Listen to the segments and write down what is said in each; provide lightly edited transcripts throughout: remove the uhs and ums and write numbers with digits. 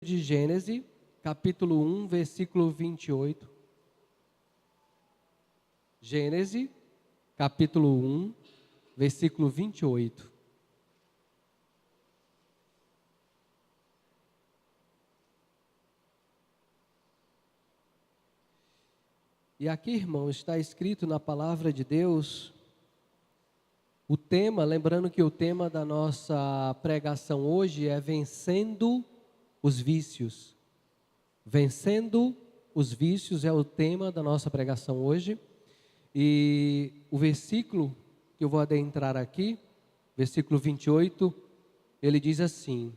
de Gênesis, capítulo 1, versículo 28. Gênesis, capítulo 1, versículo 28. E aqui, irmãos, está escrito na palavra de Deus, o tema, lembrando que o tema da nossa pregação hoje é vencendo os vícios. Vencendo os vícios é o tema da nossa pregação hoje. E o versículo que eu vou adentrar aqui, versículo 28, ele diz assim: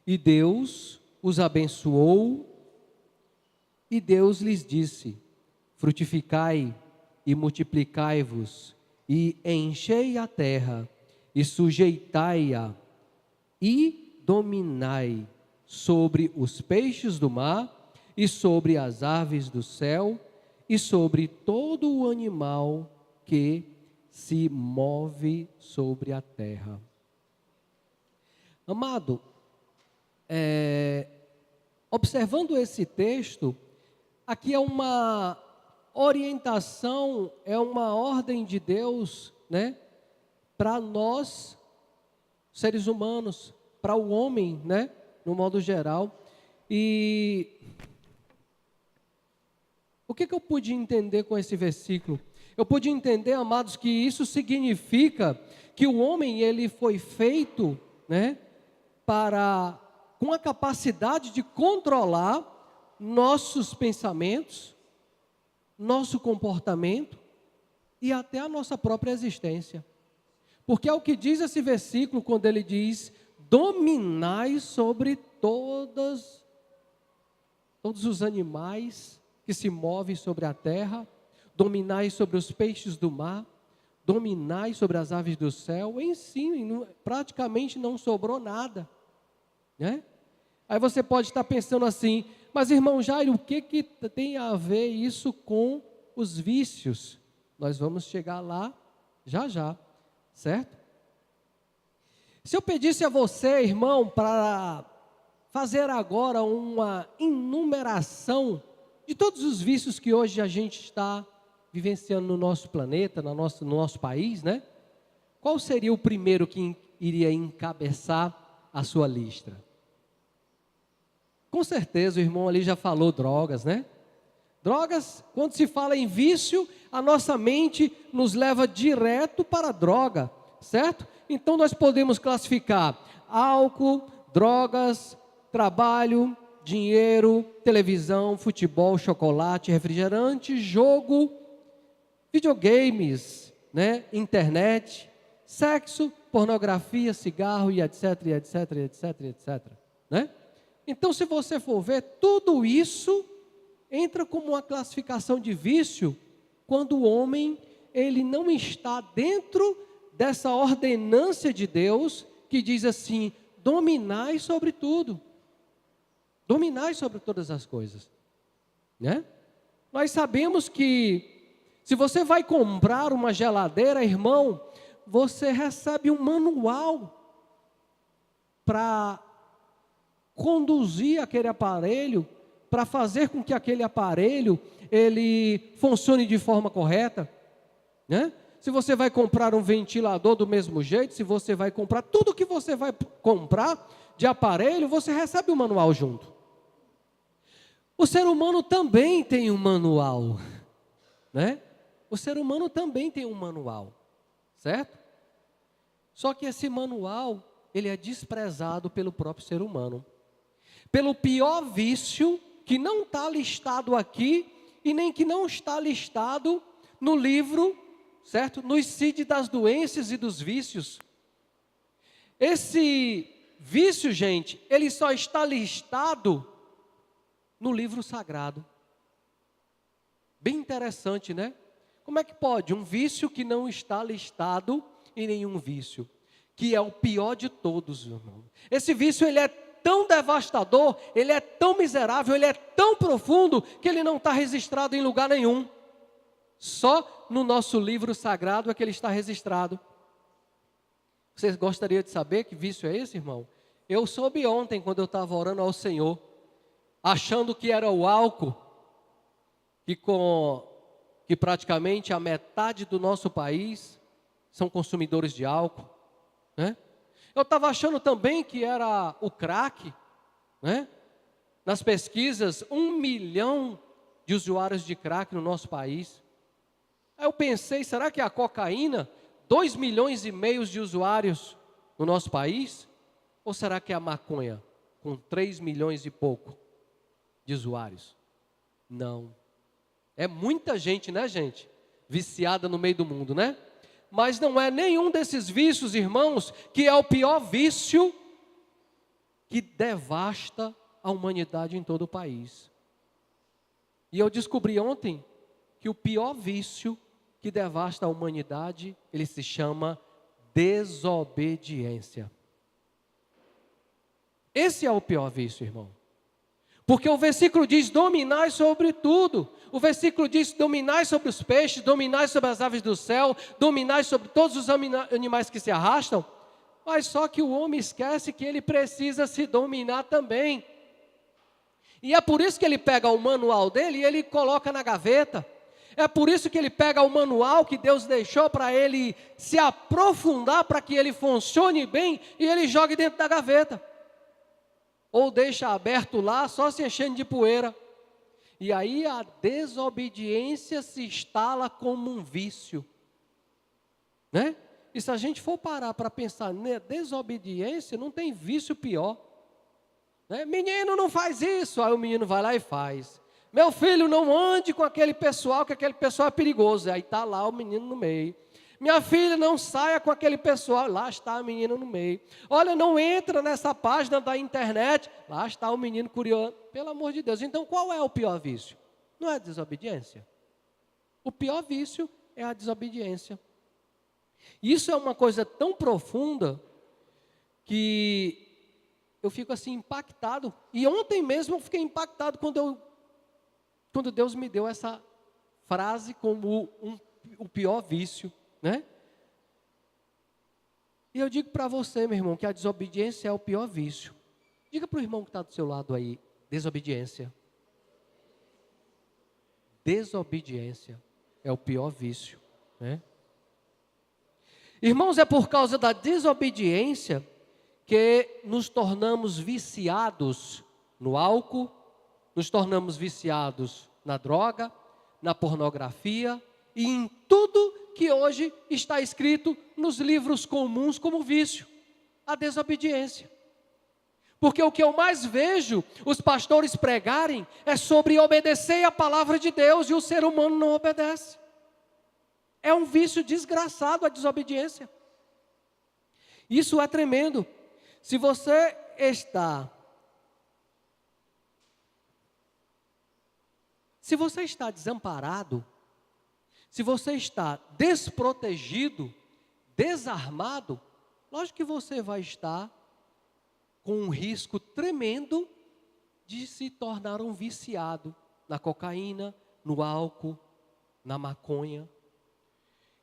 E Deus os abençoou, e Deus lhes disse: frutificai e multiplicai-vos, e enchei a terra, e sujeitai-a, e dominai sobre os peixes do mar, e sobre as aves do céu, e sobre todo o animal que se move sobre a terra. Amado, observando esse texto, aqui é uma orientação, é uma ordem de Deus, né, para nós, seres humanos, para o homem, né, no modo geral. E o que eu pude entender com esse versículo? Eu pude entender, amados, que isso significa que o homem, ele foi feito, né, com a capacidade de controlar nossos pensamentos, nosso comportamento e até a nossa própria existência. Porque é o que diz esse versículo quando ele diz: dominai sobre todos os animais que se movem sobre a terra, dominai sobre os peixes do mar, dominai sobre as aves do céu. Em si, praticamente não sobrou nada, né? Aí você pode estar pensando assim: mas irmão Jairo, o que tem a ver isso com os vícios? Nós vamos chegar lá já, certo? Se eu pedisse a você, irmão, para fazer agora uma enumeração de todos os vícios que hoje a gente está vivenciando no nosso planeta, no nosso país, né? Qual seria o primeiro que iria encabeçar a sua lista? Com certeza o irmão ali já falou drogas, né? Drogas, quando se fala em vício, a nossa mente nos leva direto para a droga, certo? Então nós podemos classificar álcool, drogas, trabalho, dinheiro, televisão, futebol, chocolate, refrigerante, jogo, videogames, né? Internet, sexo, pornografia, cigarro e etc, né? Então, se você for ver, tudo isso entra como uma classificação de vício quando o homem, ele não está dentro dessa ordenância de Deus que diz assim: dominai sobre tudo, dominai sobre todas as coisas, né? Nós sabemos que se você vai comprar uma geladeira, irmão, você recebe um manual para conduzir aquele aparelho, para fazer com que aquele aparelho ele funcione de forma correta, né? Se você vai comprar um ventilador do mesmo jeito, se você vai comprar tudo que você vai comprar de aparelho, você recebe um manual junto. O ser humano também tem um manual, né? O ser humano também tem um manual, certo? Só que esse manual, ele é desprezado pelo próprio ser humano. Pelo pior vício, que não está listado aqui, e nem que não está listado no livro, certo? No CID das doenças e dos vícios. Esse vício, gente, ele só está listado no livro sagrado. Bem interessante, né? Como é que pode um vício que não está listado em nenhum vício? Que é o pior de todos, irmão. Esse vício, ele é tão devastador, ele é tão miserável, ele é tão profundo, que ele não está registrado em lugar nenhum. Só no nosso livro sagrado é que ele está registrado. Vocês gostariam de saber que vício é esse, irmão? Eu soube ontem, quando eu estava orando ao Senhor, achando que era o álcool, que praticamente a metade do nosso país são consumidores de álcool, né? Eu estava achando também que era o crack, né? Nas pesquisas, 1 milhão de usuários de crack no nosso país. Aí eu pensei, será que é a cocaína? 2,5 milhões de usuários no nosso país? Ou será que é a maconha, com 3 milhões e pouco de usuários? Não. É muita gente, né, gente? Viciada no meio do mundo, né? Mas não é nenhum desses vícios, irmãos, que é o pior vício que devasta a humanidade em todo o país. E eu descobri ontem que o pior vício que devasta a humanidade, ele se chama desobediência. Esse é o pior vício, irmão. Porque o versículo diz: dominai sobre tudo. O versículo diz: dominai sobre os peixes, dominai sobre as aves do céu, dominai sobre todos os animais que se arrastam. Mas só que o homem esquece que ele precisa se dominar também. E é por isso que ele pega o manual dele e ele coloca na gaveta. É por isso que ele pega o manual que Deus deixou para ele se aprofundar, para que ele funcione bem, e ele joga dentro da gaveta. Ou deixa aberto lá, só se enchendo de poeira. E aí a desobediência se instala como um vício, né? E se a gente for parar para pensar na desobediência, não tem vício pior, né? Menino, não faz isso. Aí o menino vai lá e faz. Meu filho, não ande com aquele pessoal, que aquele pessoal é perigoso. Aí está lá o menino no meio. Minha filha, não saia com aquele pessoal. Lá está a menina no meio. Olha, não entra nessa página da internet. Lá está o menino curioso. Pelo amor de Deus. Então, qual é o pior vício? Não é a desobediência. O pior vício é a desobediência. Isso é uma coisa tão profunda que eu fico assim impactado. E ontem mesmo eu fiquei impactado quando Deus me deu essa frase como o pior vício, né? E eu digo para você, meu irmão, que a desobediência é o pior vício. Diga para o irmão que está do seu lado aí: desobediência. Desobediência é o pior vício, né? Irmãos, é por causa da desobediência que nos tornamos viciados no álcool, nos tornamos viciados na droga, na pornografia e em tudo que hoje está escrito nos livros comuns como vício, a desobediência. Porque o que eu mais vejo os pastores pregarem é sobre obedecer a palavra de Deus, e o ser humano não obedece. É um vício desgraçado a desobediência. Isso é tremendo. Se você está desamparado, se você está desprotegido, desarmado, lógico que você vai estar com um risco tremendo de se tornar um viciado na cocaína, no álcool, na maconha.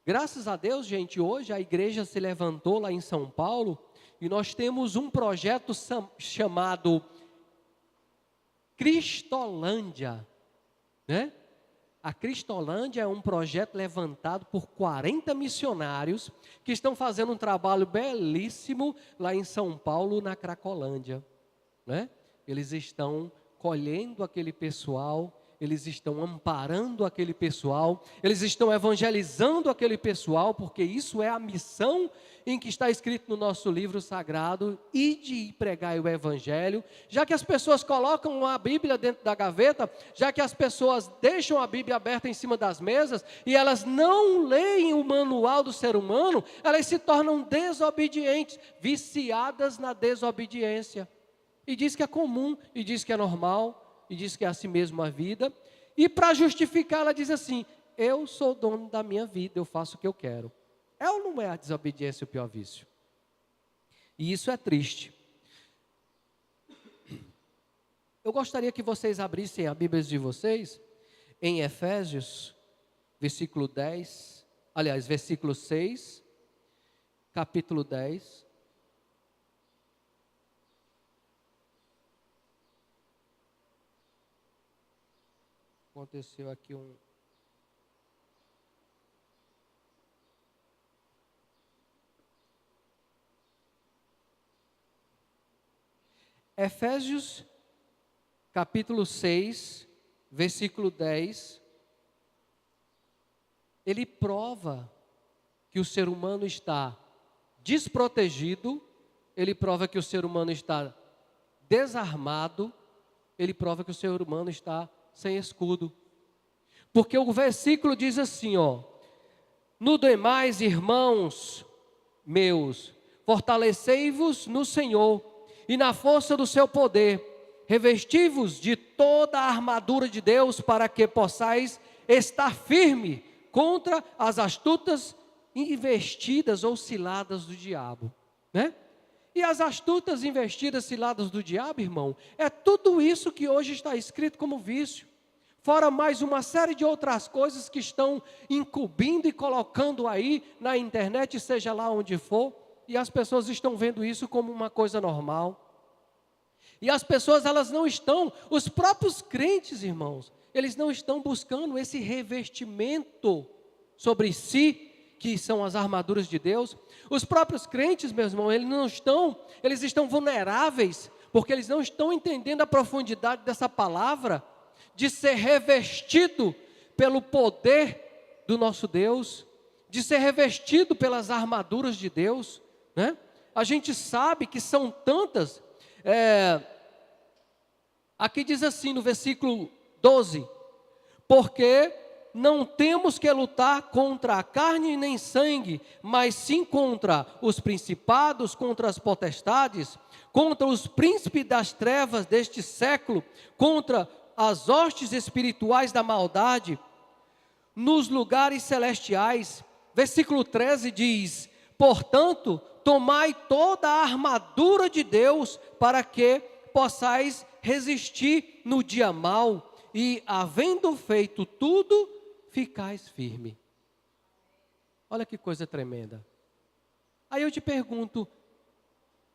Graças a Deus, gente, hoje a igreja se levantou lá em São Paulo e nós temos um projeto chamado Cristolândia, né? A Cristolândia é um projeto levantado por 40 missionários que estão fazendo um trabalho belíssimo lá em São Paulo, na Cracolândia, né? Eles estão colhendo aquele pessoal, eles estão amparando aquele pessoal, eles estão evangelizando aquele pessoal, porque isso é a missão em que está escrito no nosso livro sagrado: ide e pregai o evangelho. Já que as pessoas colocam a Bíblia dentro da gaveta, já que as pessoas deixam a Bíblia aberta em cima das mesas, e elas não leem o manual do ser humano, elas se tornam desobedientes, viciadas na desobediência. E diz que é comum, e diz que é normal, e diz que é assim mesmo a vida. E para justificar, ela diz assim: eu sou dono da minha vida, eu faço o que eu quero. É ou não é a desobediência o pior vício? E isso é triste. Eu gostaria que vocês abrissem a Bíblia de vocês em Efésios, versículo 6, capítulo 10. Aconteceu aqui um... Efésios, capítulo 6, versículo 10, ele prova que o ser humano está desprotegido, ele prova que o ser humano está desarmado, ele prova que o ser humano está sem escudo. Porque o versículo diz assim, ó: no demais, irmãos meus, fortalecei-vos no Senhor e na força do seu poder, revesti-vos de toda a armadura de Deus, para que possais estar firme contra as astutas investidas ou ciladas do diabo, né? E as astutas investidas, ciladas do diabo, irmão, é tudo isso que hoje está escrito como vício, fora mais uma série de outras coisas que estão incumbindo e colocando aí na internet, seja lá onde for, e as pessoas estão vendo isso como uma coisa normal. E as pessoas, elas não estão, os próprios crentes, irmãos, eles não estão buscando esse revestimento sobre si, que são as armaduras de Deus. Os próprios crentes, meus irmãos, eles estão vulneráveis, porque eles não estão entendendo a profundidade dessa palavra, de ser revestido pelo poder do nosso Deus, de ser revestido pelas armaduras de Deus, né? A gente sabe que são tantas, aqui diz assim no versículo 12, porque não temos que lutar contra a carne nem sangue, mas sim contra os principados, contra as potestades, contra os príncipes das trevas deste século, contra as hostes espirituais da maldade nos lugares celestiais. Versículo 13 diz: portanto, tomai toda a armadura de Deus, para que possais resistir no dia mau, e havendo feito tudo, ficais firme. Olha que coisa tremenda. Aí eu te pergunto,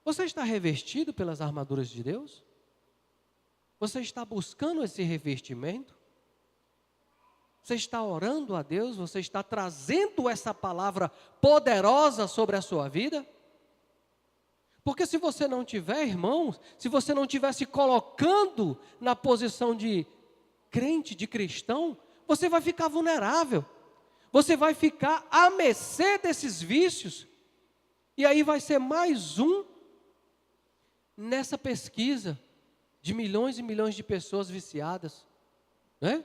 você está revestido pelas armaduras de Deus? Você está buscando esse revestimento? Você está orando a Deus? Você está trazendo essa palavra poderosa sobre a sua vida? Porque se você não tiver, irmãos, se você não estiver se colocando na posição de crente, de cristão, você vai ficar vulnerável. Você vai ficar à mercê desses vícios. E aí vai ser mais um nessa pesquisa de milhões e milhões de pessoas viciadas, né?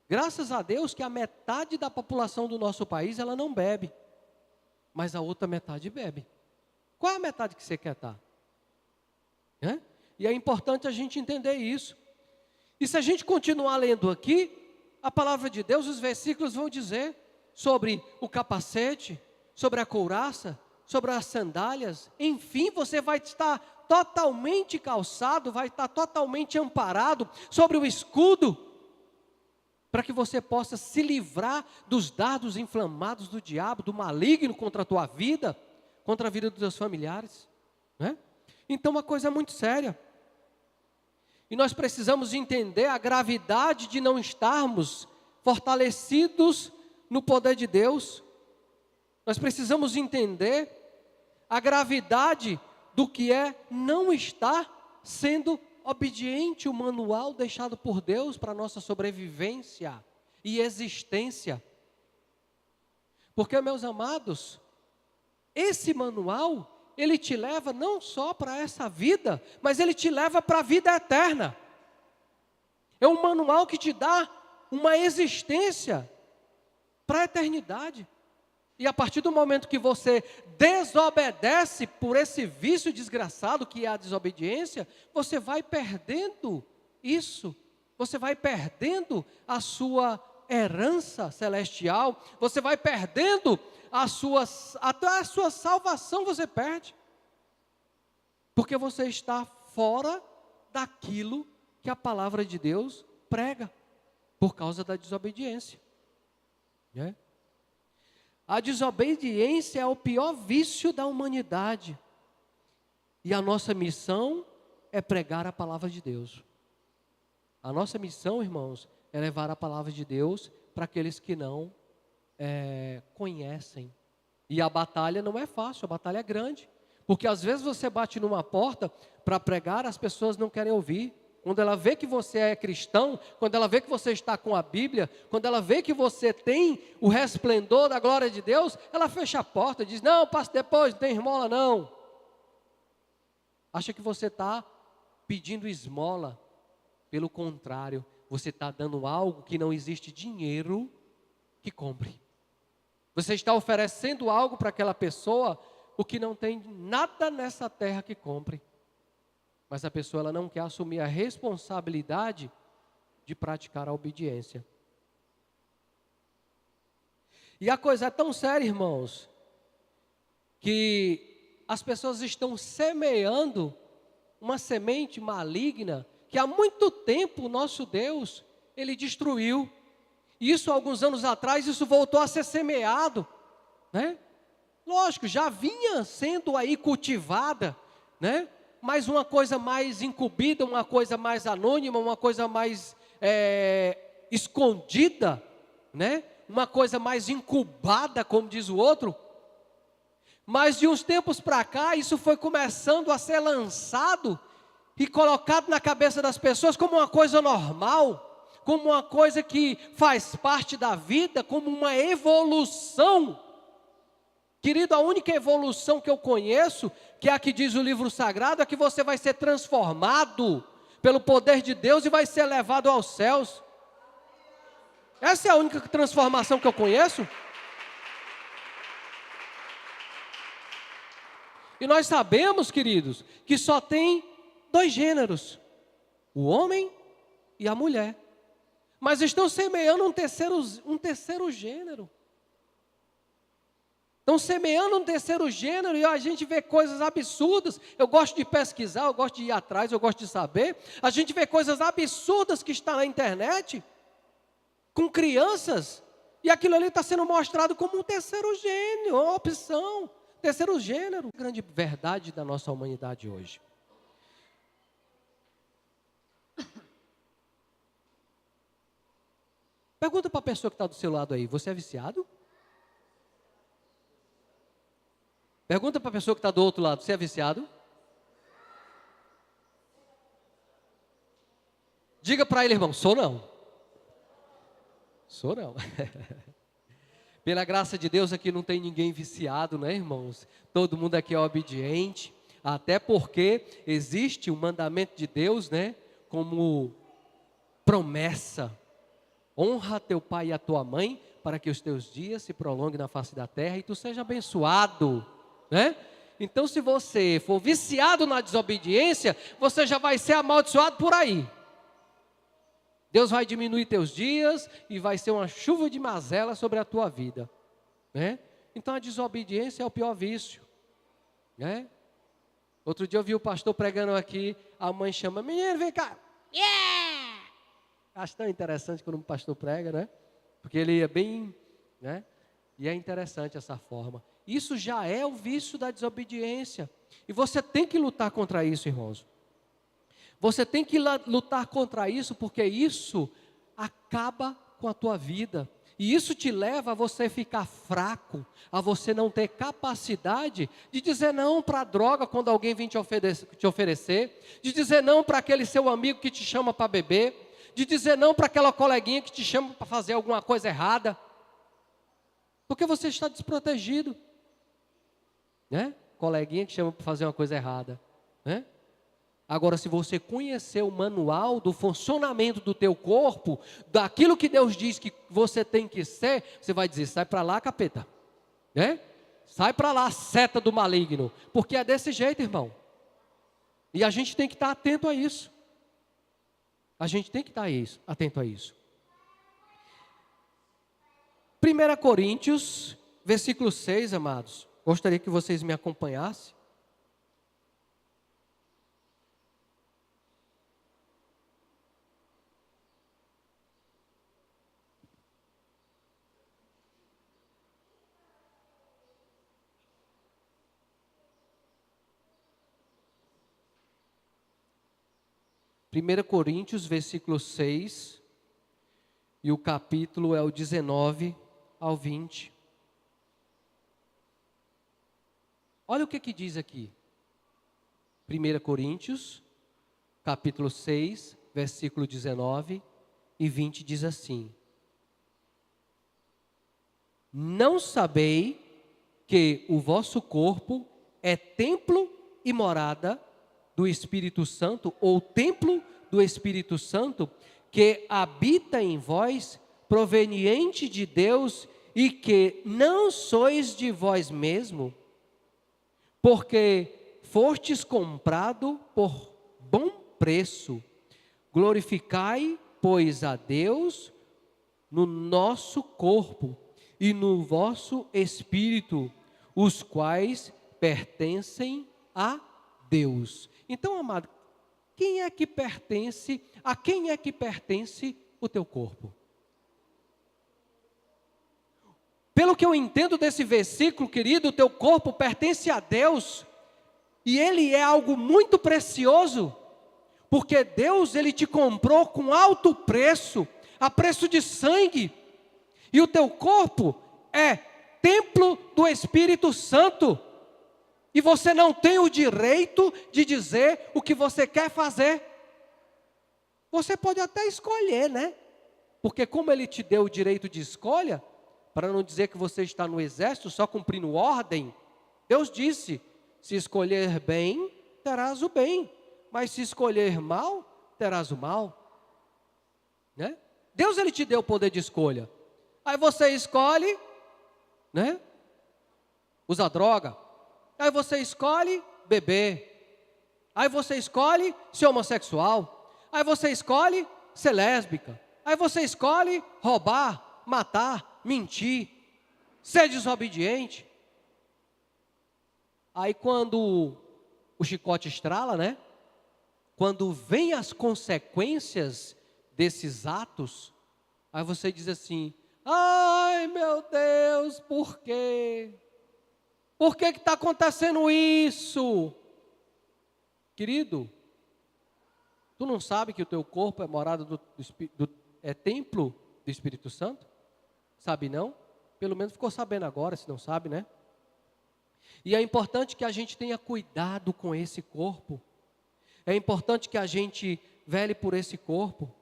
Graças a Deus que a metade da população do nosso país, ela não bebe, mas a outra metade bebe. Qual é a metade que você quer estar? Né? E é importante a gente entender isso. E se a gente continuar lendo aqui, a palavra de Deus, os versículos vão dizer sobre o capacete, sobre a couraça, sobre as sandálias, enfim, você vai estar totalmente calçado, vai estar totalmente amparado sobre o escudo, para que você possa se livrar dos dardos inflamados do diabo, do maligno contra a tua vida, contra a vida dos teus familiares, né? Então, uma coisa muito séria. E nós precisamos entender a gravidade de não estarmos fortalecidos no poder de Deus. Nós precisamos entender a gravidade do que é não estar sendo obediente ao manual deixado por Deus para a nossa sobrevivência e existência. Porque, meus amados, esse manual, ele te leva não só para essa vida, mas ele te leva para a vida eterna. É um manual que te dá uma existência para a eternidade. E a partir do momento que você desobedece por esse vício desgraçado que é a desobediência, você vai perdendo isso, você vai perdendo a sua herança celestial, você vai perdendo até a sua salvação você perde, porque você está fora daquilo que a palavra de Deus prega, por causa da desobediência, né? A desobediência é o pior vício da humanidade, e a nossa missão é pregar a palavra de Deus. A nossa missão, irmãos, é levar a palavra de Deus para aqueles que não conhecem. E a batalha não é fácil, a batalha é grande. Porque às vezes você bate numa porta para pregar, as pessoas não querem ouvir. Quando ela vê que você é cristão, quando ela vê que você está com a Bíblia, quando ela vê que você tem o resplendor da glória de Deus, ela fecha a porta, diz, não, passe depois, não tem esmola não. Acha que você está pedindo esmola. Pelo contrário, você está dando algo que não existe dinheiro que compre. Você está oferecendo algo para aquela pessoa, o que não tem nada nessa terra que compre. Mas a pessoa ela não quer assumir a responsabilidade de praticar a obediência. E a coisa é tão séria, irmãos, que as pessoas estão semeando uma semente maligna que há muito tempo o nosso Deus, Ele destruiu. Isso, alguns anos atrás, isso voltou a ser semeado, né? Lógico, já vinha sendo aí cultivada, né? Mas uma coisa mais incumbida, uma coisa mais anônima, uma coisa mais escondida, né? Uma coisa mais incubada, como diz o outro. Mas de uns tempos para cá, isso foi começando a ser lançado e colocado na cabeça das pessoas como uma coisa normal, como uma coisa que faz parte da vida, como uma evolução. Querido, a única evolução que eu conheço, que é a que diz o livro sagrado, é que você vai ser transformado pelo poder de Deus e vai ser levado aos céus. Essa é a única transformação que eu conheço. E nós sabemos, queridos, que só tem 2 gêneros, o homem e a mulher. Mas estão semeando um terceiro gênero. Estão semeando um terceiro gênero e a gente vê coisas absurdas. Eu gosto de pesquisar, eu gosto de ir atrás, eu gosto de saber. A gente vê coisas absurdas que estão na internet, com crianças, e aquilo ali está sendo mostrado como um terceiro gênero, uma opção, terceiro gênero. Grande verdade da nossa humanidade hoje. Pergunta para a pessoa que está do seu lado aí, você é viciado? Pergunta para a pessoa que está do outro lado, você é viciado? Diga para ele, irmão, sou não. Sou não. Pela graça de Deus aqui não tem ninguém viciado, né, irmãos? Todo mundo aqui é obediente, até porque existe um mandamento de Deus, né, como promessa. Honra teu pai e a tua mãe, para que os teus dias se prolonguem na face da terra e tu seja abençoado, né? Então, se você for viciado na desobediência, você já vai ser amaldiçoado por aí. Deus vai diminuir teus dias e vai ser uma chuva de mazela sobre a tua vida, né? Então, a desobediência é o pior vício, né? Outro dia eu vi o pastor pregando aqui, a mãe chama, menino, vem cá. Yeah! Acho tão interessante quando o pastor prega, né? Porque ele é bem, né? E é interessante essa forma. Isso já é o vício da desobediência. E você tem que lutar contra isso, irmãos. Você tem que lutar contra isso, porque isso acaba com a tua vida. E isso te leva a você ficar fraco, a você não ter capacidade de dizer não para a droga quando alguém vem te oferecer, de dizer não para aquele seu amigo que te chama para beber, de dizer não para aquela coleguinha que te chama para fazer alguma coisa errada, porque você está desprotegido, né? Coleguinha que chama para fazer uma coisa errada, né? Agora, se você conhecer o manual do funcionamento do teu corpo, daquilo que Deus diz que você tem que ser, você vai dizer, sai para lá, capeta, né? Sai para lá, seta do maligno, porque é desse jeito, irmão. E a gente tem que estar atento a isso. A gente tem que estar atento a isso. 1 Coríntios, versículo 6, amados. Gostaria que vocês me acompanhassem. Primeira Coríntios, versículo 6, E o capítulo é o 19 ao 20. Olha o que diz aqui. 1 Coríntios, capítulo 6, versículo 19 e 20 diz assim: não sabei que o vosso corpo é templo e morada do Espírito Santo, ou templo do Espírito Santo, que habita em vós, proveniente de Deus, e que não sois de vós mesmo, porque fostes comprado por bom preço. Glorificai, pois, a Deus no nosso corpo e no vosso espírito, os quais pertencem a Deus. Então, amado, a quem é que pertence o teu corpo? Pelo que eu entendo desse versículo, querido, o teu corpo pertence a Deus, e ele é algo muito precioso, porque Deus, ele te comprou com alto preço, a preço de sangue, e o teu corpo é templo do Espírito Santo, e você não tem o direito de dizer o que você quer fazer. Você pode até escolher, né? Porque como ele te deu o direito de escolha, para não dizer que você está no exército só cumprindo ordem, Deus disse: se escolher bem, terás o bem, mas se escolher mal, terás o mal, né? Deus, ele te deu o poder de escolha. Aí você escolhe, né? Usar droga. Aí você escolhe beber. Aí você escolhe ser homossexual. Aí você escolhe ser lésbica. Aí você escolhe roubar, matar, mentir, ser desobediente. Aí quando o chicote estrala, né? Quando vem as consequências desses atos, aí você diz assim: ai meu Deus, por quê? Por que está acontecendo isso? Querido, tu não sabe que o teu corpo é morada é templo do Espírito Santo? Sabe não? Pelo menos ficou sabendo agora, se não sabe, né? E é importante que a gente tenha cuidado com esse corpo. É importante que a gente vele por esse corpo,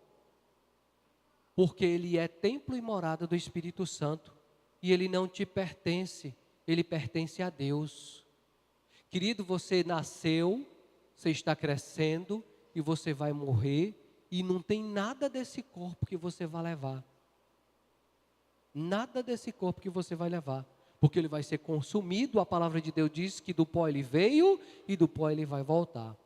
porque ele é templo e morada do Espírito Santo, e ele não te pertence, ele pertence a Deus. Querido, você nasceu, você está crescendo, e você vai morrer, e não tem nada desse corpo que você vai levar. Nada desse corpo que você vai levar, porque ele vai ser consumido. A palavra de Deus diz que do pó ele veio, e do pó ele vai voltar.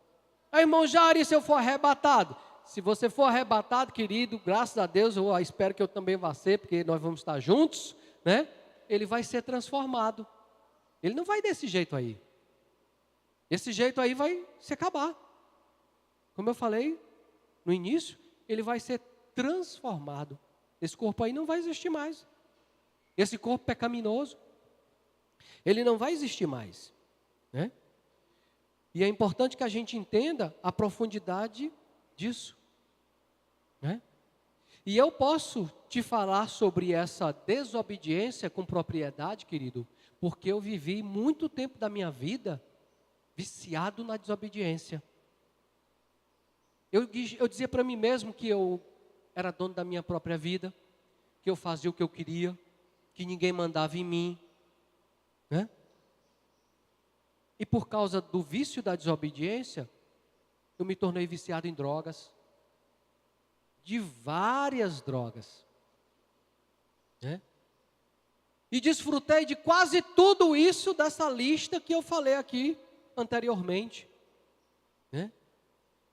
Aí, irmão Jari, se eu for arrebatado? Se você for arrebatado, querido, graças a Deus, eu espero que eu também vá ser, porque nós vamos estar juntos, né? Ele vai ser transformado. Ele não vai desse jeito aí. Esse jeito aí vai se acabar. Como eu falei no início, ele vai ser transformado. Esse corpo aí não vai existir mais. Esse corpo pecaminoso, ele não vai existir mais, né? E é importante que a gente entenda a profundidade disso, né? E eu posso te falar sobre essa desobediência com propriedade, querido, porque eu vivi muito tempo da minha vida viciado na desobediência. Eu dizia para mim mesmo que eu era dono da minha própria vida, que eu fazia o que eu queria, que ninguém mandava em mim, né? E por causa do vício da desobediência, eu me tornei viciado em drogas, de várias drogas, né? E desfrutei de quase tudo isso dessa lista que eu falei aqui anteriormente, né?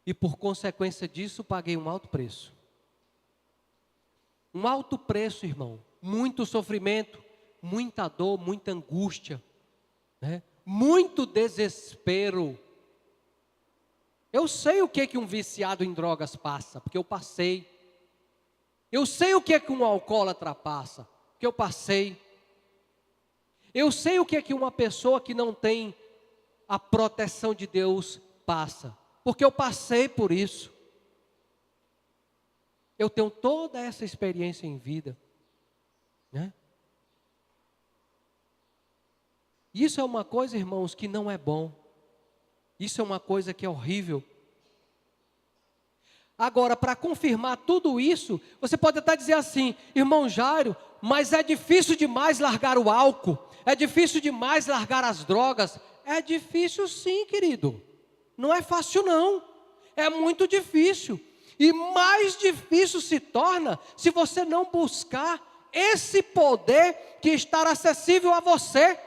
E por consequência disso, paguei um alto preço. Um alto preço, irmão. Muito sofrimento, muita dor, muita angústia, né? Muito desespero. Eu sei o que um viciado em drogas passa, porque eu passei. Eu sei o que um alcoólatra passa, porque eu passei. Eu sei o que uma pessoa que não tem a proteção de Deus passa, porque eu passei por isso. eu tenho toda essa experiência em vida, né? Isso é uma coisa, irmãos, que não é bom. Isso é uma coisa que é horrível. Agora, para confirmar tudo isso, você pode até dizer assim: irmão Jairo, mas é difícil demais largar o álcool, é difícil demais largar as drogas. É difícil sim, querido. Não é fácil não. É muito difícil. E mais difícil se torna se você não buscar esse poder que está acessível a você,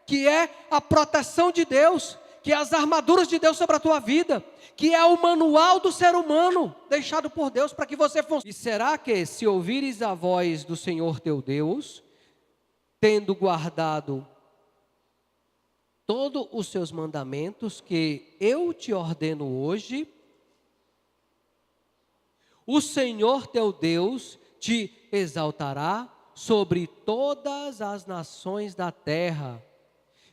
que é a proteção de Deus, que é as armaduras de Deus sobre a tua vida, que é o manual do ser humano, deixado por Deus para que você funcione. E será que se ouvires a voz do Senhor teu Deus, tendo guardado todos os seus mandamentos que eu te ordeno hoje, o Senhor teu Deus te exaltará sobre todas as nações da terra,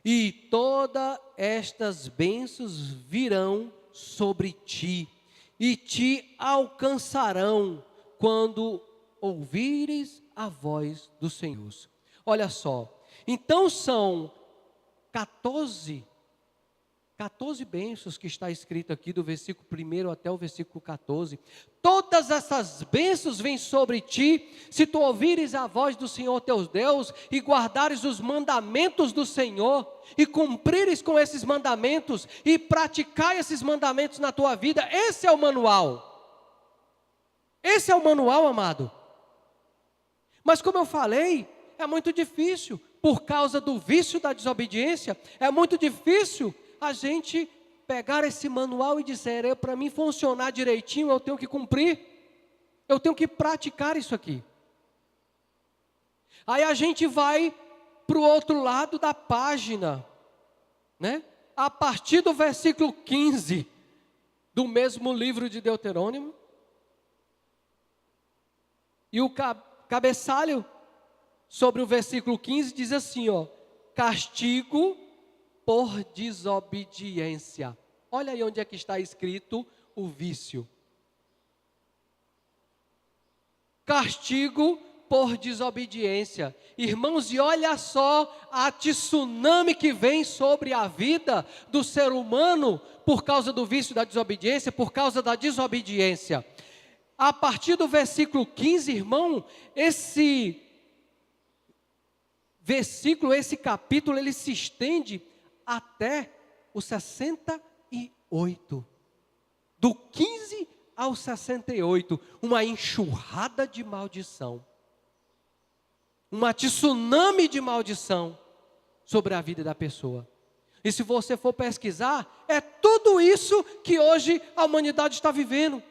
e todas estas bênçãos virão sobre ti, e te alcançarão quando ouvires a voz do Senhor. Olha só, então são 14 bênçãos que está escrito aqui do versículo 1 até o versículo 14. Todas essas bênçãos vêm sobre ti, se tu ouvires a voz do Senhor teu Deus, e guardares os mandamentos do Senhor, e cumprires com esses mandamentos, e praticar esses mandamentos na tua vida. Esse é o manual. Esse é o manual, amado. Mas como eu falei, é muito difícil, por causa do vício da desobediência, é muito difícil a gente pegar esse manual e dizer: para mim funcionar direitinho, eu tenho que cumprir, eu tenho que praticar isso aqui. Aí a gente vai para o outro lado da página, né? A partir do versículo 15, do mesmo livro de Deuteronômio, e o cabeçalho sobre o versículo 15 diz assim, ó: castigo por desobediência. Olha aí onde é que está escrito o vício. Castigo por desobediência. Irmãos, e olha só a tsunami que vem sobre a vida do ser humano por causa do vício da desobediência, por causa da desobediência. A partir do versículo 15, irmão, esse versículo, esse capítulo, ele se estende até o 68, do 15 ao 68, uma enxurrada de maldição, uma tsunami de maldição sobre a vida da pessoa. E se você for pesquisar, é tudo isso que hoje a humanidade está vivendo.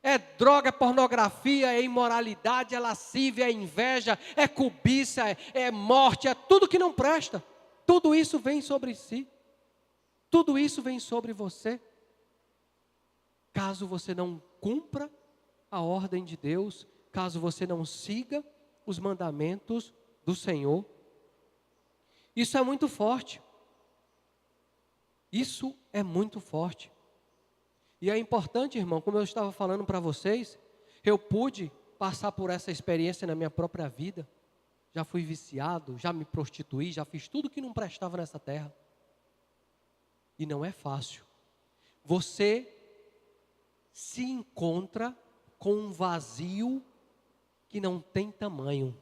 É droga, é pornografia, é imoralidade, é lascívia, é inveja, é cobiça, é morte, é tudo que não presta. Tudo isso vem sobre si, tudo isso vem sobre você, caso você não cumpra a ordem de Deus, caso você não siga os mandamentos do Senhor. Isso é muito forte, isso é muito forte, e é importante, irmão, como eu estava falando para vocês, eu pude passar por essa experiência na minha própria vida. Já fui viciado, já me prostituí, já fiz tudo que não prestava nessa terra. E não é fácil. Você se encontra com um vazio que não tem tamanho.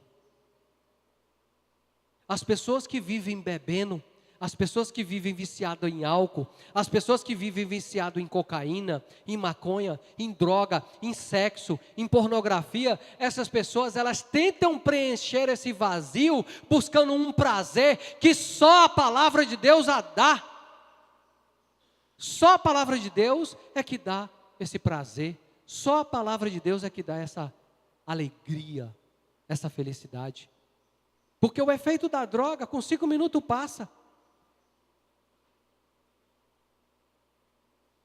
As pessoas que vivem bebendo, as pessoas que vivem viciadas em álcool, as pessoas que vivem viciadas em cocaína, em maconha, em droga, em sexo, em pornografia, essas pessoas, elas tentam preencher esse vazio buscando um prazer que só a palavra de Deus a dá. Só a palavra de Deus é que dá esse prazer, só a palavra de Deus é que dá essa alegria, essa felicidade. Porque o efeito da droga com 5 minutos passa.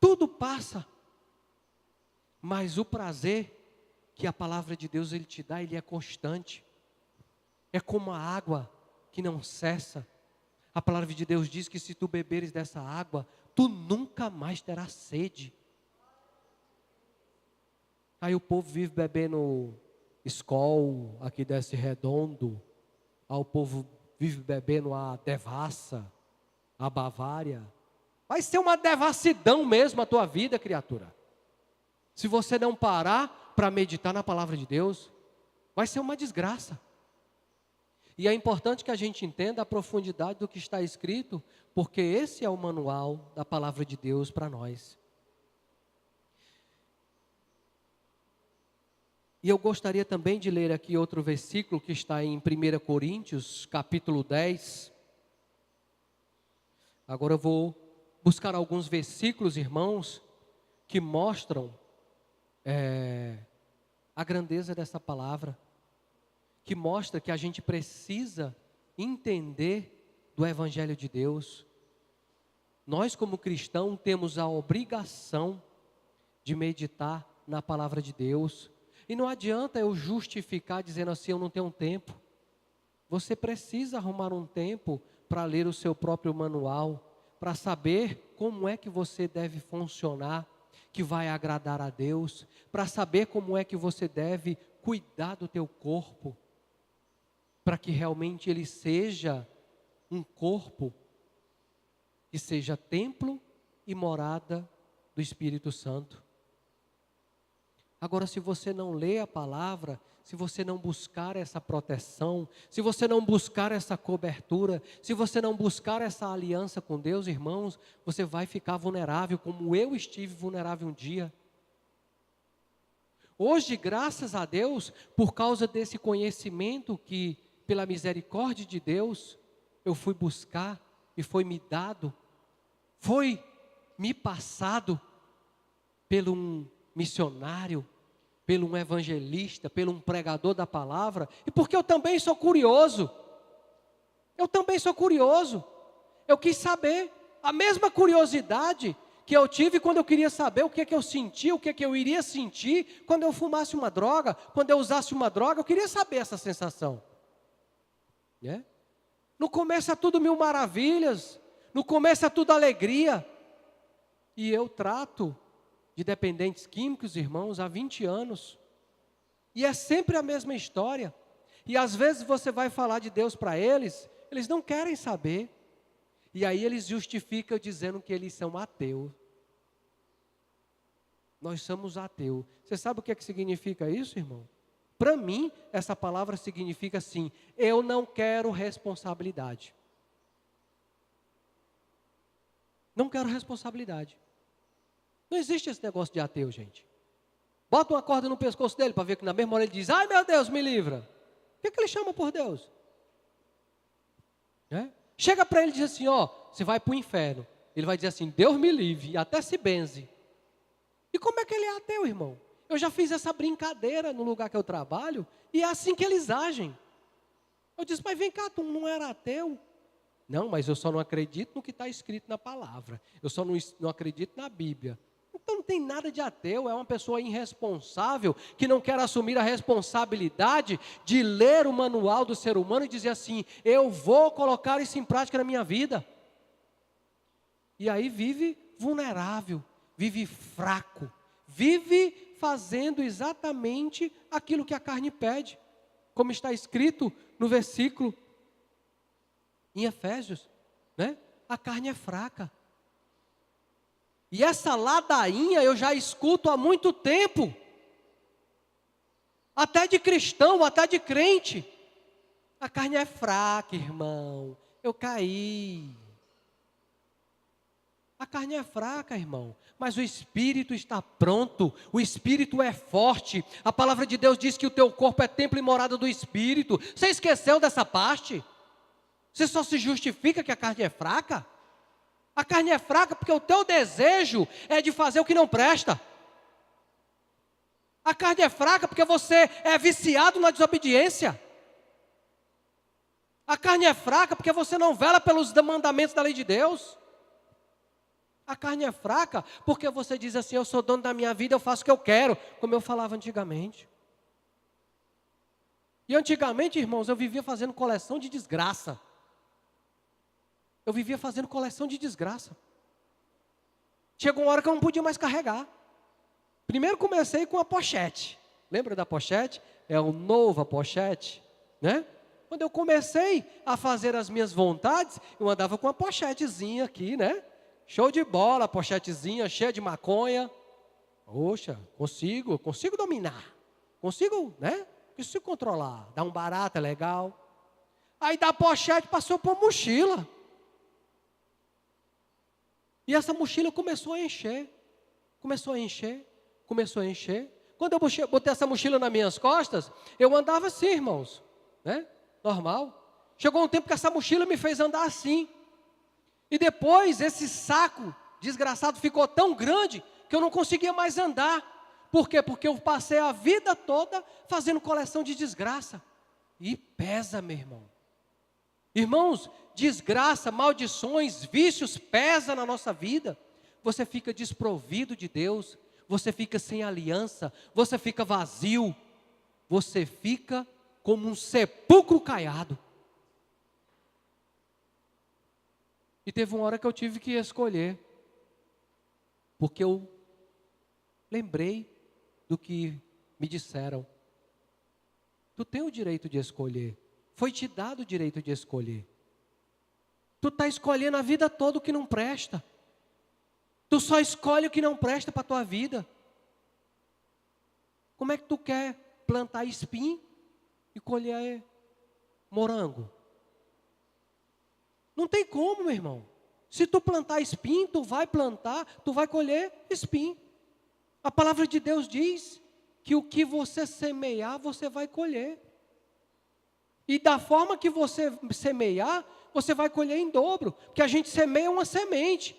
Tudo passa, mas o prazer que a palavra de Deus ele te dá, ele é constante. É como a água que não cessa. A palavra de Deus diz que se tu beberes dessa água, tu nunca mais terás sede. Aí o povo vive bebendo Skol, aqui desce Redondo. Aí o povo vive bebendo a Devassa, a Bavária. Vai ser uma devassidão mesmo a tua vida, criatura. Se você não parar para meditar na palavra de Deus, vai ser uma desgraça. E é importante que a gente entenda a profundidade do que está escrito, porque esse é o manual da palavra de Deus para nós. E eu gostaria também de ler aqui outro versículo que está em 1 Coríntios, capítulo 10. Agora eu vou buscar alguns versículos, irmãos, que mostram a grandeza dessa palavra, que mostra que a gente precisa entender do Evangelho de Deus. Nós, como cristãos, temos a obrigação de meditar na palavra de Deus. E não adianta eu justificar dizendo assim, eu não tenho tempo. Você precisa arrumar um tempo para ler o seu próprio manual, para saber como é que você deve funcionar, que vai agradar a Deus, para saber como é que você deve cuidar do teu corpo, para que realmente ele seja um corpo que seja templo e morada do Espírito Santo. Agora, se você não lê a palavra, se você não buscar essa proteção, se você não buscar essa cobertura, se você não buscar essa aliança com Deus, irmãos, você vai ficar vulnerável, como eu estive vulnerável um dia. Hoje, graças a Deus, por causa desse conhecimento que, pela misericórdia de Deus, eu fui buscar e foi me dado, foi me passado pelo um missionário, pelo um evangelista, pelo um pregador da palavra, e porque eu também sou curioso. Eu quis saber, a mesma curiosidade que eu tive quando eu queria saber o que é que eu sentia, o que é que eu iria sentir quando eu fumasse uma droga, quando eu usasse uma droga, eu queria saber essa sensação. Né? No começo é tudo mil maravilhas, no começo é tudo alegria, e eu trato de dependentes químicos, irmãos, há 20 anos. E é sempre a mesma história. E às vezes você vai falar de Deus para eles, eles não querem saber. E aí eles justificam dizendo que eles são ateus. Nós somos ateus. Você sabe o que significa isso, irmão? Para mim, essa palavra significa assim, eu não quero responsabilidade. Não quero responsabilidade. Não existe esse negócio de ateu, gente. Bota uma corda no pescoço dele para ver que na mesma hora ele diz, ai meu Deus, me livra. O que é que ele chama por Deus? Chega para ele e diz assim, ó, você vai para o inferno. Ele vai dizer assim, Deus me livre, e até se benze. E como é que ele é ateu, irmão? Eu já fiz essa brincadeira no lugar que eu trabalho, e é assim que eles agem. Eu disse, mas vem cá, tu não era ateu? Não, mas eu só não acredito no que está escrito na palavra. Eu só não acredito na Bíblia. Então não tem nada de ateu, é uma pessoa irresponsável, que não quer assumir a responsabilidade de ler o manual do ser humano e dizer assim, eu vou colocar isso em prática na minha vida. E aí vive vulnerável, vive fraco, vive fazendo exatamente aquilo que a carne pede. Como está escrito no versículo em Efésios, né? A carne é fraca. E essa ladainha eu já escuto há muito tempo. Até de cristão, até de crente. A carne é fraca, irmão. Eu caí. A carne é fraca, irmão. Mas o espírito está pronto. O espírito é forte. A palavra de Deus diz que o teu corpo é templo e morada do espírito. Você esqueceu dessa parte? Você só se justifica que a carne é fraca? A carne é fraca porque o teu desejo é de fazer o que não presta. A carne é fraca porque você é viciado na desobediência. A carne é fraca porque você não vela pelos mandamentos da lei de Deus. A carne é fraca porque você diz assim, eu sou dono da minha vida, eu faço o que eu quero, como eu falava antigamente. E antigamente, irmãos, eu vivia fazendo coleção de desgraça. Eu vivia fazendo coleção de desgraça. Chegou uma hora que eu não podia mais carregar. Primeiro comecei com a pochete. Lembra da pochete? É o novo pochete, né? Quando eu comecei a fazer as minhas vontades, eu andava com uma pochetezinha aqui, né? Show de bola, pochetezinha, cheia de maconha. Poxa, consigo dominar. Consigo, né? Consigo controlar. Dar um barato, é legal. Aí da pochete passou para mochila. E essa mochila começou a encher. Começou a encher. Começou a encher. Quando eu botei essa mochila nas minhas costas, eu andava assim, irmãos, né? Normal. Chegou um tempo que essa mochila me fez andar assim. E depois esse saco desgraçado ficou tão grande que eu não conseguia mais andar. Por quê? Porque eu passei a vida toda fazendo coleção de desgraça. E pesa, meu irmão. Irmãos, desgraça, maldições, vícios pesa na nossa vida. Você fica desprovido de Deus. Você fica sem aliança, você fica vazio, você fica como um sepulcro caiado. E teve uma hora que eu tive que escolher, porque eu lembrei do que me disseram. Tu tem o direito de escolher, foi te dado o direito de escolher. Tu está escolhendo a vida toda o que não presta. Tu só escolhe o que não presta para a tua vida. Como é que tu quer plantar espinho e colher morango? Não tem como, meu irmão. Se tu plantar espinho, tu vai colher espinho. A palavra de Deus diz que o que você semear, você vai colher. E da forma que você semear, você vai colher em dobro. Porque a gente semeia uma semente.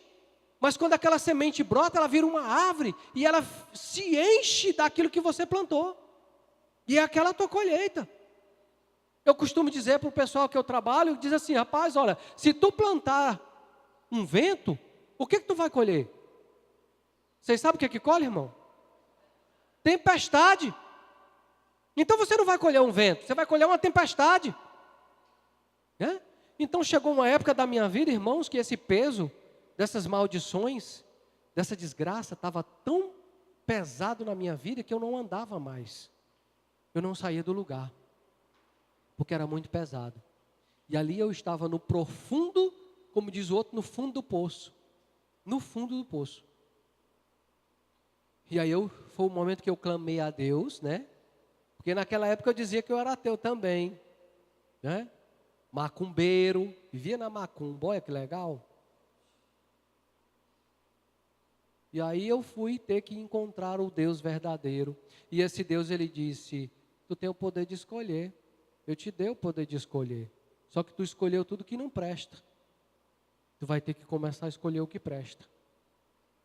Mas quando aquela semente brota, ela vira uma árvore e ela se enche daquilo que você plantou. E é aquela a tua colheita. Eu costumo dizer para o pessoal que eu trabalho, diz assim, rapaz, olha, se tu plantar um vento, o que tu vai colher? Vocês sabem o que colhe, irmão? Tempestade. Então você não vai colher um vento, você vai colher uma tempestade. Né? Então chegou uma época da minha vida, irmãos, que esse peso dessas maldições, dessa desgraça, estava tão pesado na minha vida que eu não andava mais. Eu não saía do lugar, porque era muito pesado. E ali eu estava no profundo, como diz o outro, no fundo do poço. No fundo do poço. E aí foi o momento que eu clamei a Deus, né? Porque naquela época eu dizia que eu era ateu também, né? Macumbeiro, vivia na macumba, olha que legal. E aí eu fui ter que encontrar o Deus verdadeiro. E esse Deus, ele disse, tu tem o poder de escolher. Eu te dei o poder de escolher. Só que tu escolheu tudo que não presta. Tu vai ter que começar a escolher o que presta.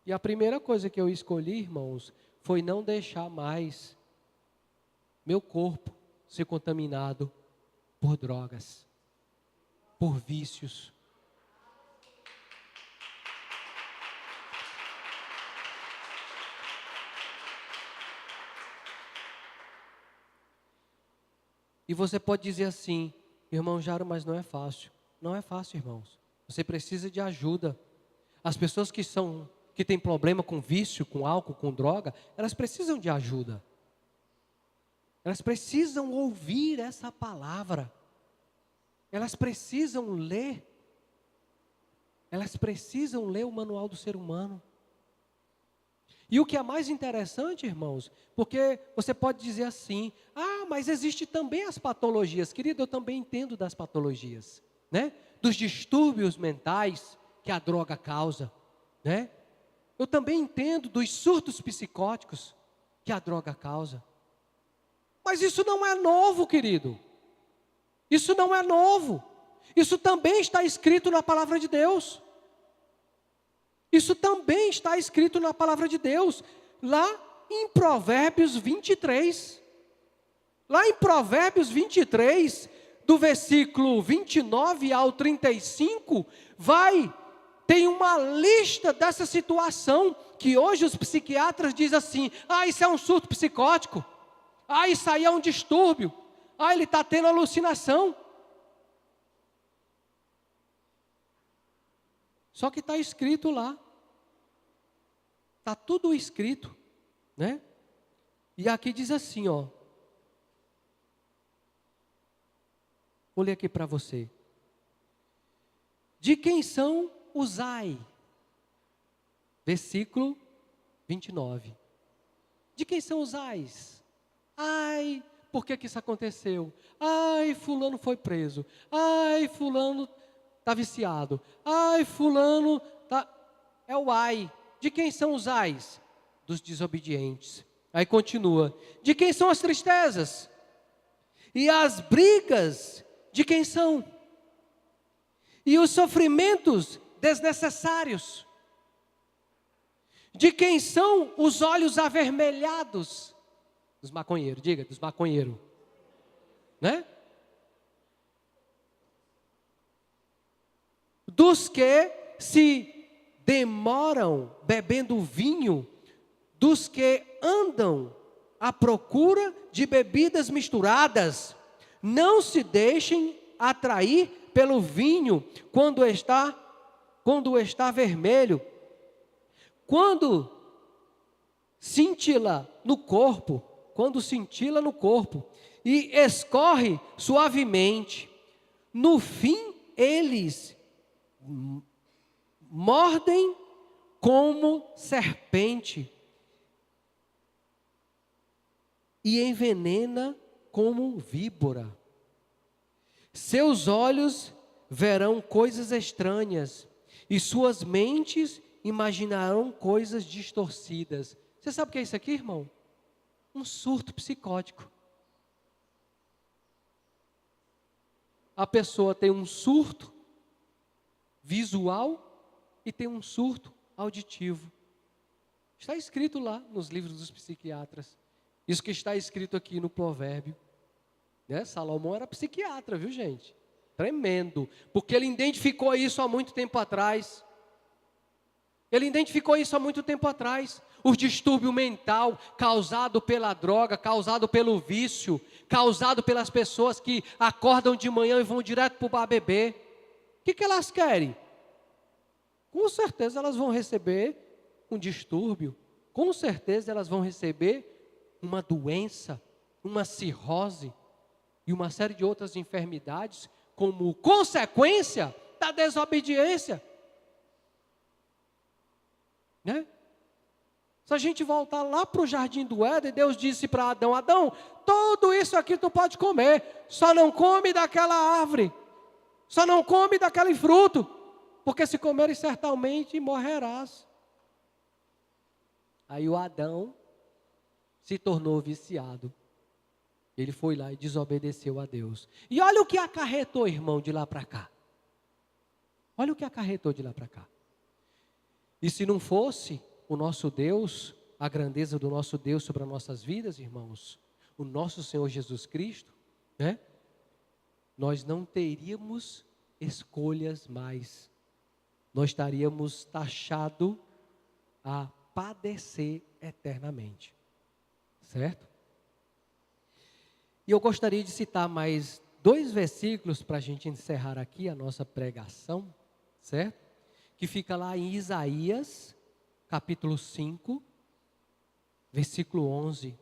E a primeira coisa que eu escolhi, irmãos, foi não deixar mais meu corpo ser contaminado por drogas, por vícios. E você pode dizer assim, irmão Jaro, mas não é fácil. Não é fácil, irmãos. Você precisa de ajuda. As pessoas que têm problema com vício, com álcool, com droga, elas precisam de ajuda. Elas precisam ouvir essa palavra. Elas precisam ler. Elas precisam ler o manual do ser humano. E o que é mais interessante, irmãos, porque você pode dizer assim, mas existe também as patologias. Querido, eu também entendo das patologias, né? Dos distúrbios mentais que a droga causa, né? Eu também entendo dos surtos psicóticos que a droga causa. Mas isso não é novo, querido. Isso não é novo. Isso também está escrito na palavra de Deus. Isso também está escrito na palavra de Deus, lá em Provérbios 23. Lá em Provérbios 23, do versículo 29 ao 35, tem uma lista dessa situação, que hoje os psiquiatras dizem assim, isso é um surto psicótico, isso aí é um distúrbio, ele está tendo alucinação. Só que está escrito lá. Está tudo escrito. né? E aqui diz assim, ó. Vou ler aqui para você. De quem são os ai? Versículo 29. De quem são os ais? Ai, por que que isso aconteceu? Ai, fulano foi preso. Ai, fulano está viciado. Ai, fulano está... É o ai. De quem são os ais? Dos desobedientes. Aí continua. De quem são as tristezas? E as brigas, de quem são? E os sofrimentos desnecessários? De quem são os olhos avermelhados? Dos maconheiros, diga, dos maconheiros. Né? Dos que se demoram bebendo vinho, dos que andam à procura de bebidas misturadas. Não se deixem atrair pelo vinho quando está vermelho. Quando cintila no corpo, e escorre suavemente, no fim eles mordem como serpente e envenena como víbora. Seus olhos verão coisas estranhas e suas mentes imaginarão coisas distorcidas. Você sabe o que é isso aqui, irmão? Um surto psicótico. A pessoa tem um surto visual e tem um surto auditivo. Está escrito lá nos livros dos psiquiatras. Isso que está escrito aqui no provérbio. Né? Salomão era psiquiatra, viu, gente? Tremendo. Porque ele identificou isso há muito tempo atrás. O distúrbio mental causado pela droga, causado pelo vício, causado pelas pessoas que acordam de manhã e vão direto para o bar beber. O que elas querem? Com certeza elas vão receber um distúrbio. Com certeza elas vão receber uma doença, uma cirrose e uma série de outras enfermidades como consequência da desobediência. Né? Se a gente voltar lá para o jardim do Éden, Deus disse para Adão: Adão, tudo isso aqui tu pode comer, só não come daquela árvore, só não come daquele fruto, porque se comeres certamente morrerás. Aí o Adão se tornou viciado. Ele foi lá e desobedeceu a Deus. E olha o que acarretou, irmão, de lá para cá. Olha o que acarretou de lá para cá. E se não fosse o nosso Deus, a grandeza do nosso Deus sobre as nossas vidas, irmãos, o nosso Senhor Jesus Cristo, né? Nós não teríamos escolhas mais. Nós estaríamos taxados a padecer eternamente. Certo? E eu gostaria de citar mais 2 versículos para a gente encerrar aqui a nossa pregação, certo? Que fica lá em Isaías, capítulo 5, versículo 11.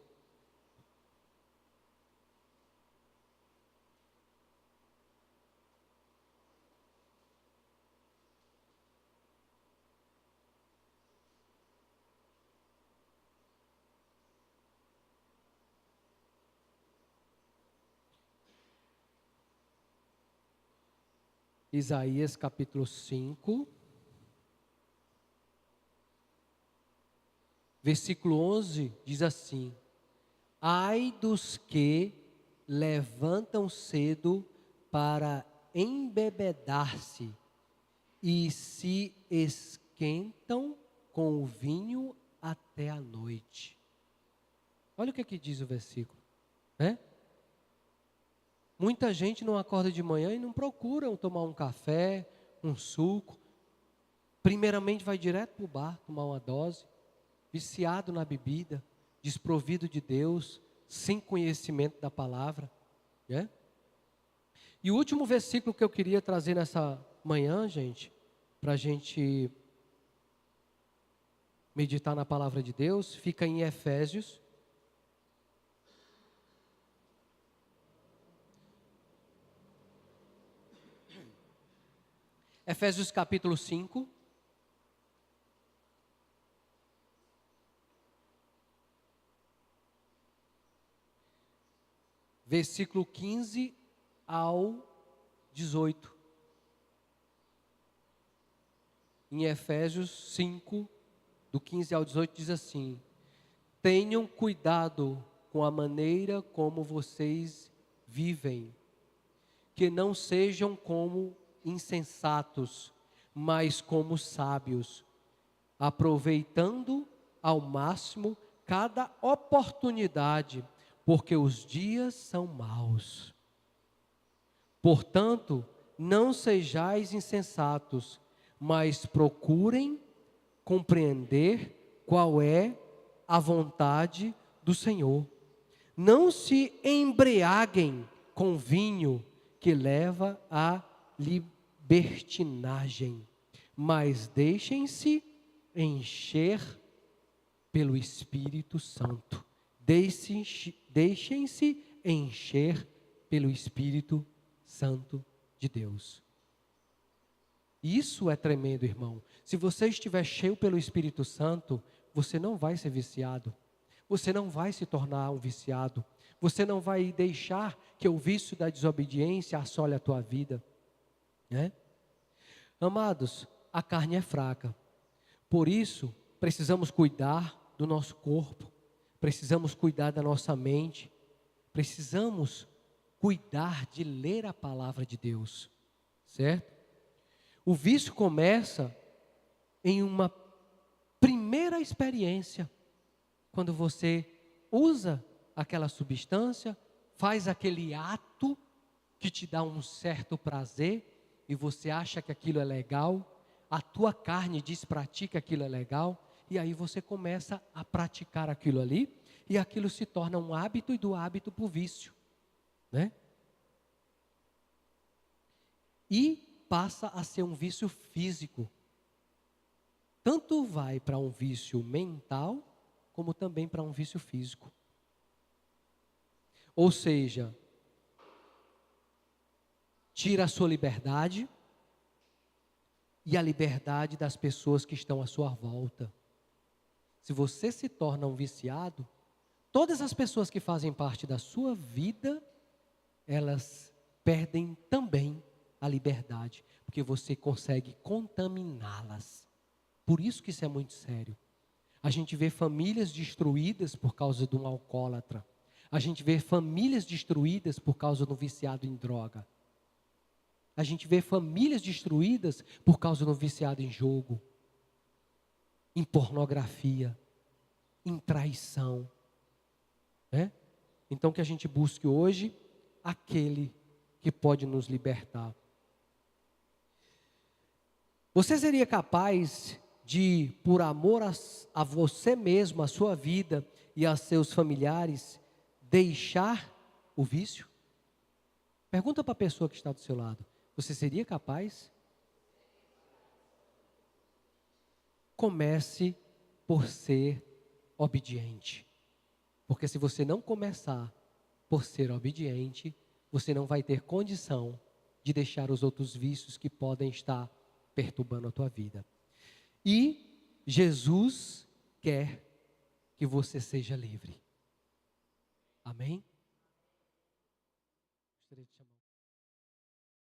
Isaías capítulo 5, versículo 11, diz assim: ai dos que levantam cedo para embebedar-se e se esquentam com o vinho até a noite. Olha o que aqui diz o versículo, né? Muita gente não acorda de manhã e não procura tomar um café, um suco. Primeiramente vai direto para o bar tomar uma dose, viciado na bebida, desprovido de Deus, sem conhecimento da palavra. Né? E o último versículo que eu queria trazer nessa manhã, gente, para a gente meditar na palavra de Deus, fica em Efésios. Efésios capítulo 5. Versículo 15 ao 18. Em Efésios 5, do 15 ao 18, diz assim: tenham cuidado com a maneira como vocês vivem, que não sejam como insensatos, mas como sábios, aproveitando ao máximo cada oportunidade, porque os dias são maus. Portanto, não sejais insensatos, mas procurem compreender qual é a vontade do Senhor. Não se embriaguem com vinho que leva à libertinagem, mas deixem-se encher pelo Espírito Santo. Deixem-se encher pelo Espírito Santo de Deus. Isso é tremendo, irmão. Se você estiver cheio pelo Espírito Santo, você não vai ser viciado. Você não vai se tornar um viciado. Você não vai deixar que o vício da desobediência assole a tua vida, né? Amados, a carne é fraca. Por isso, precisamos cuidar do nosso corpo. Precisamos cuidar da nossa mente. Precisamos cuidar de ler a palavra de Deus, certo? O vício começa em uma primeira experiência, quando você usa aquela substância, faz aquele ato que te dá um certo prazer e você acha que aquilo é legal, a tua carne diz para ti que aquilo é legal, e aí você começa a praticar aquilo ali e aquilo se torna um hábito e do hábito para o vício, né? E passa a ser um vício físico. Tanto vai para um vício mental, como também para um vício físico. Ou seja, tira a sua liberdade e a liberdade das pessoas que estão à sua volta. Se você se torna um viciado, todas as pessoas que fazem parte da sua vida, elas perdem também a liberdade, porque você consegue contaminá-las. Por isso que isso é muito sério. A gente vê famílias destruídas por causa de um alcoólatra. A gente vê famílias destruídas por causa de um viciado em droga. A gente vê famílias destruídas por causa de um viciado em jogo, em pornografia, em traição, né? Então que a gente busque hoje aquele que pode nos libertar. Você seria capaz de, por amor a você mesmo, a sua vida e a seus familiares, deixar o vício? Pergunta para a pessoa que está do seu lado. Você seria capaz? Comece por ser obediente. Porque se você não começar por ser obediente, você não vai ter condição de deixar os outros vícios que podem estar perturbando a tua vida. E Jesus quer que você seja livre. Amém? Gostaria de chamar